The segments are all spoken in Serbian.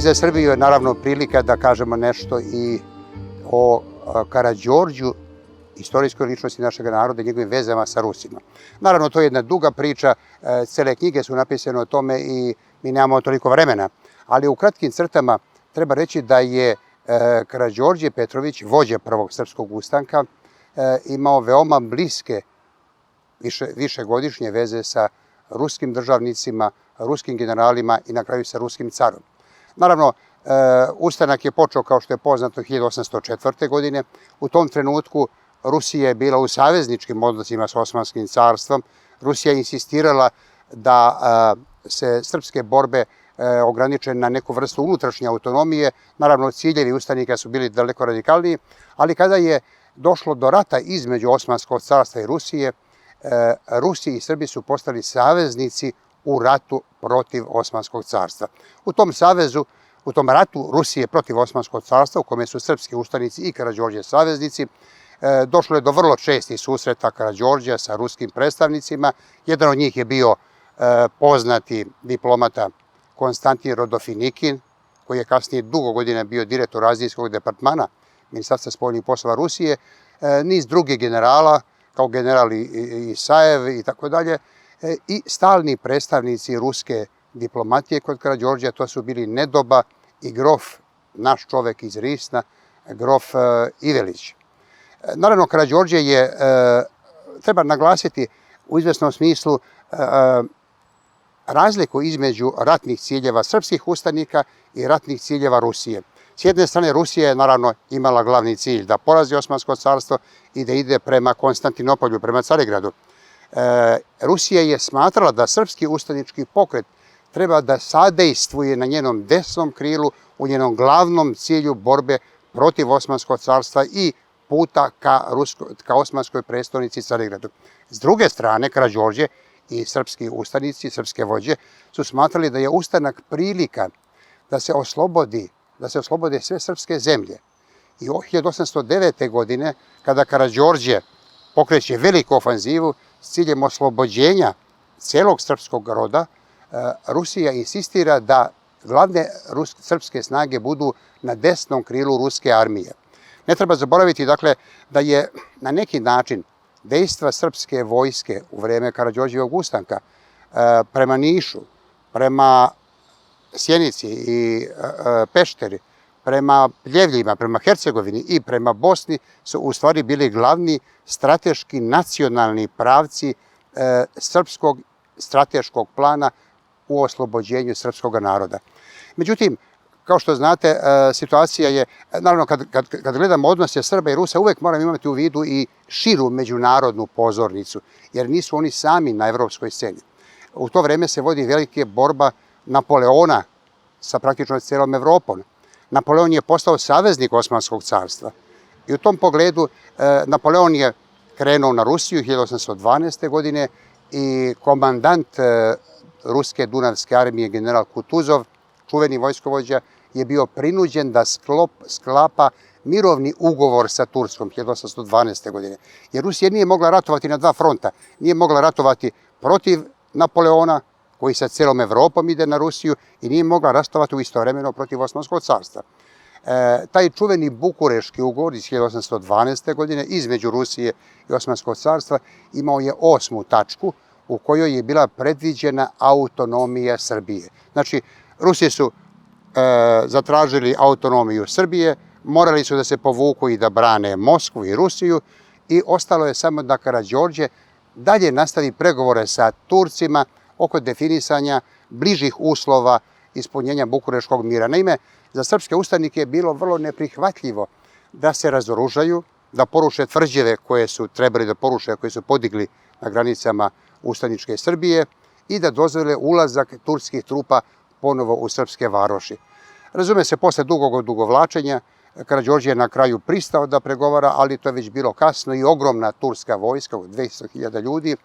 za Srbiju je naravno prilika da kažemo nešto i o Karađorđu, istorijskoj ličnosti našeg naroda i njegovim vezama sa Rusima. Naravno, to je jedna duga priča, cele knjige su napisane o tome i mi nemamo toliko vremena, ali u kratkim crtama treba reći da je Karađorđe Petrović, vođa prvog srpskog ustanka, imao veoma bliske višegodišnje veze sa ruskim državnicima, ruskim generalima i na kraju sa ruskim carom. Naravno, ustanak je počeo, kao što je poznato, 1804. godine. U tom trenutku Rusija je bila u savezničkim odnosima s Osmanskim carstvom. Rusija je insistirala da se srpske borbe ograniče na neku vrstu unutrašnje autonomije. Naravno, ciljevi ustanika su bili daleko radikalniji, ali kada je došlo do rata između Osmanskog carstva i Rusije, Rusi i Srbi su postali saveznici u ratu protiv Osmanskog carstva. U tom savezu, u tom ratu Rusije protiv Osmanskog carstva, u kome su srpski ustanici i Karađorđe saveznici, došlo je do vrlo čestih susreta Karađorđa sa ruskim predstavnicima. Jedan od njih je bio poznati diplomata Konstantin Rodofinikin, koji je kasnije dugo godina bio direktor Azijskog departmana Ministarstva spoljnih poslova Rusije, niz drugih generala, kao general Isajev i tako dalje, i stalni predstavnici ruske diplomatije kod Karađorđa, to su bili Nedoba i grof, naš čovek iz Risna, grof Ivelić. Naravno, Karađorđe je, treba naglasiti u izvesnom smislu, razliku između ratnih ciljeva srpskih ustanika i ratnih ciljeva Rusije. S jedne strane, Rusija je naravno imala glavni cilj da porazi Osmansko carstvo i da ide prema Konstantinopolju, prema Carigradu. Rusija je smatrala da srpski ustanički pokret treba da sadejstvuje na njenom desnom krilu u njenom glavnom cilju borbe protiv Osmanskog carstva i puta ka osmanskoj prestonici Carigradu. S druge strane, Karađorđe i srpski ustanici, srpske vođe, su smatrali da je ustanak prilika da se oslobode sve srpske zemlje. I 1809. godine, kada Karađorđe pokreće veliku ofanzivu s ciljem oslobođenja celog srpskog roda, Rusija insistira da glavne srpske snage budu na desnom krilu ruske armije. Ne treba zaboraviti, dakle, da je na neki način dejstva srpske vojske u vreme Karađorđevog ustanka prema Nišu, prema Sjenici i Pešteri, prema Pljevljima, prema Hercegovini i prema Bosni su u stvari bili glavni strateški nacionalni pravci srpskog strateškog plana u oslobođenju srpskog naroda. Međutim, kao što znate, situacija je, naravno kad gledamo odnose Srba i Rusa, uvek moramo imati u vidu i širu međunarodnu pozornicu, jer nisu oni sami na evropskoj sceni. U to vreme se vodi velika borba Napoleona sa praktično celom Evropom. Napoleon je postao saveznik Osmanskog carstva i u tom pogledu Napoleon je krenuo na Rusiju 1812. godine i komandant ruske Dunavske armije general Kutuzov, čuveni vojskovođa, je bio prinuđen da sklapa mirovni ugovor sa Turskom 1812. godine. Jer Rusija nije mogla ratovati na dva fronta. Nije mogla ratovati protiv Napoleona, koji sa celom Evropom ide na Rusiju, i nije mogla ratovati istovremeno protiv Osmanskog carstva. Taj čuveni Bukureški ugovor iz 1812. godine između Rusije i Osmanskog carstva imao je 8. tačku u kojoj je bila predviđena autonomija Srbije. Znači, Rusi su zatražili autonomiju Srbije, morali su da se povuku i da brane Moskvu i Rusiju i ostalo je samo da Karađorđe dalje nastavi pregovore sa Turcima oko definisanja bližih uslova ispunjenja Bukureškog mira. Naime, za srpske ustanike je bilo vrlo neprihvatljivo da se razoružaju, da poruše tvrđave koje su trebali da poruše, koje su podigli na granicama ustaničke Srbije i da dozvole ulazak turskih trupa ponovo u srpske varoši. Razume se, posle dugog odugovlačenja, Karađorđe je na kraju pristao da pregovara, ali to je već bilo kasno i ogromna turska vojska od 200.000 ljudi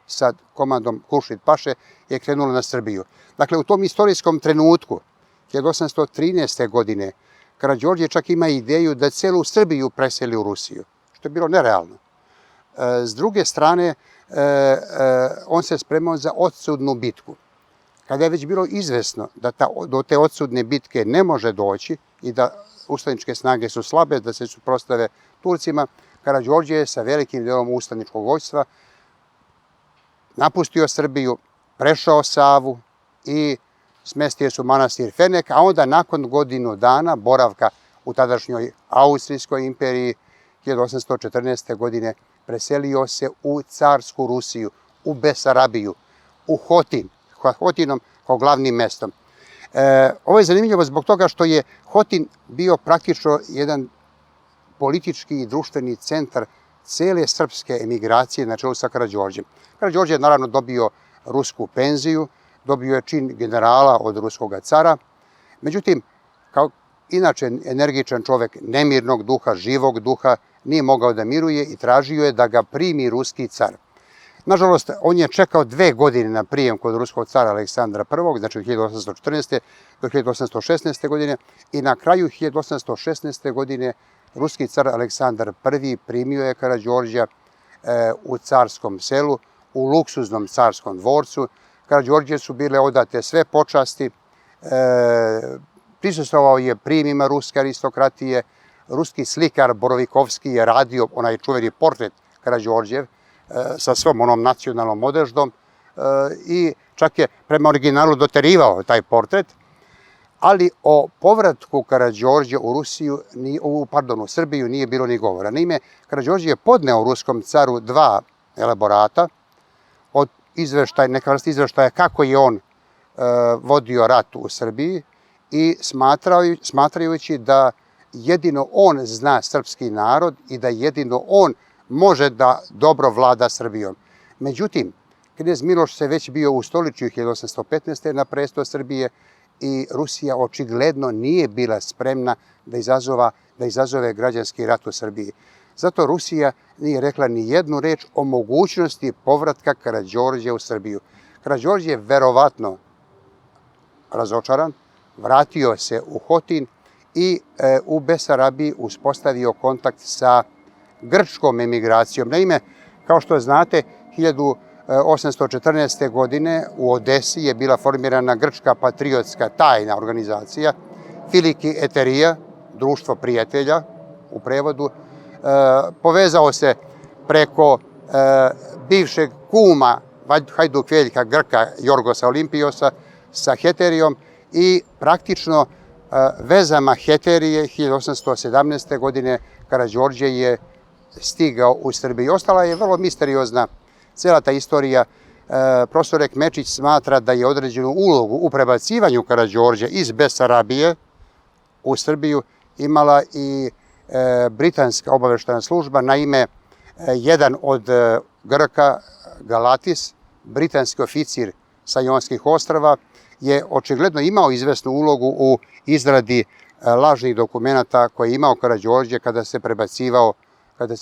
sa komandom Kuršid Paše je krenula na Srbiju. Dakle, u tom istorijskom trenutku, 1813. godine, Karađorđe čak ima ideju da celu Srbiju preseli u Rusiju, što je bilo nerealno. S druge strane, on se spremao za odsudnu bitku. kada je već bilo izvesno da do te odsudne bitke ne može doći i da ustaničke snage su slabe, da se suprotstave Turcima, Karađorđe je sa velikim delom ustaničkog vojstva napustio Srbiju, prešao Savu i smestio se u manastir Fenek, a onda nakon godinu dana boravka u tadašnjoj Austrijskoj imperiji 1814. godine preselio se u carsku Rusiju, u Besarabiju, u Hotin, Hotinom kao glavnim mestom. Ovo je zanimljivo zbog toga što je Hotin bio praktično jedan politički i društveni centar cele srpske emigracije na čelu sa Karađorđem. Karađorđe je naravno dobio rusku penziju, dobio je čin generala od ruskog cara. Međutim, kao inače energičan čovek nemirnog duha, živog duha, nije mogao da miruje i tražio je da ga primi ruski car. Nažalost, on je čekao 2 godine na prijem kod ruskog cara Aleksandra I, znači od 1814. do 1816. godine i na kraju 1816. godine ruski car Aleksandar I primio je Karađorđa u carskom selu, u luksuznom carskom dvorcu. Karađorđe su bile odate sve počasti, prisustvovao je prijemima ruske aristokratije, ruski slikar Borovikovski je radio onaj čuveni portret Karađorđev sa svom onom nacionalnom odeždom i čak je prema originalu doterivao taj portret, ali o povratku Karađorđa u Srbiju nije bilo ni govora. Naime, Karađorđe je podneo ruskom caru 2 elaborata od neka vrsta izveštaja kako je on vodio rat u Srbiji i smatrajući da jedino on zna srpski narod i da jedino on može da dobro vlada Srbijom. Međutim, knez Miloš se već bio ustoličio 1815. na presto Srbije i Rusija očigledno nije bila spremna da izazove građanski rat u Srbiji. Zato Rusija nije rekla ni jednu reč o mogućnosti povratka Karađorđa u Srbiju. Karađorđe je verovatno razočaran, vratio se u Hotin i u Besarabiji uspostavio kontakt sa grčkom emigracijom. Naime, kao što znate, 1814. godine u Odesi je bila formirana grčka patriotska tajna organizacija Filiki Eterija, društvo prijatelja u prevodu. Povezao se preko bivšeg kuma Hajduk Veljka Grka Jorgosa Olimpiosa sa Heterijom i praktično vezama Heterije 1817. godine Karađorđe je stigao u Srbiju. Ostala je vrlo misteriozna cela ta istorija. Profesor Ekmečić smatra da je određenu ulogu u prebacivanju Karađorđa iz Besarabije u Srbiju imala i britanska obaveštajna služba. Naime, jedan od Grka, Galatis, britanski oficir sa Jonskih ostrava, je očigledno imao izvesnu ulogu u izradi lažnih dokumenata koje je imao Karađorđe kada se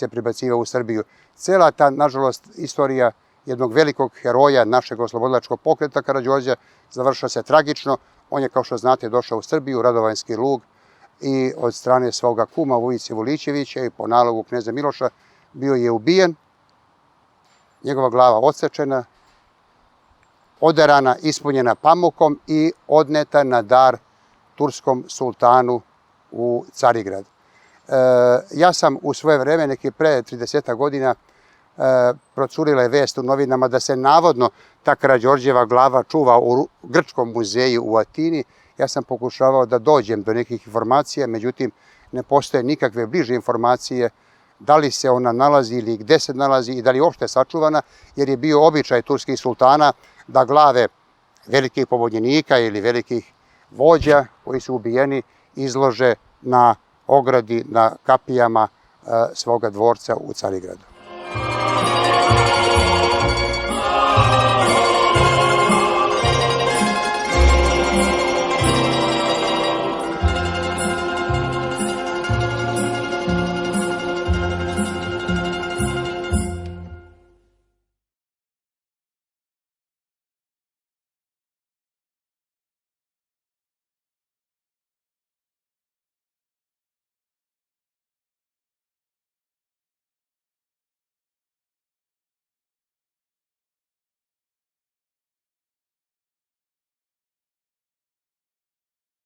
prebacivao u Srbiju. Cela ta, nažalost, istorija jednog velikog heroja našeg oslobodilačkog pokreta Karađorđa završila se tragično. On je, kao što znate, došao u Srbiju, u Radovanjski lug i od strane svoga kuma Vujice Vulićevića i po nalogu kneza Miloša bio je ubijen, njegova glava odsečena, oderana, ispunjena pamukom i odneta na dar turskom sultanu u Carigrad. Ja sam u svoje vreme, neki pre 30 godina, procurila je vest u novinama da se navodno ta Karađorđeva glava čuva u Grčkom muzeju u Atini. Ja sam pokušavao da dođem do nekih informacija, međutim ne postoje nikakve bliže informacije da li se ona nalazi ili gde se nalazi i da li je uopšte sačuvana, jer je bio običaj turskih sultana da glave velikih pobunjenika ili velikih vođa koji su ubijeni izlože na ogradi, na kapijama svoga dvorca u Carigradu.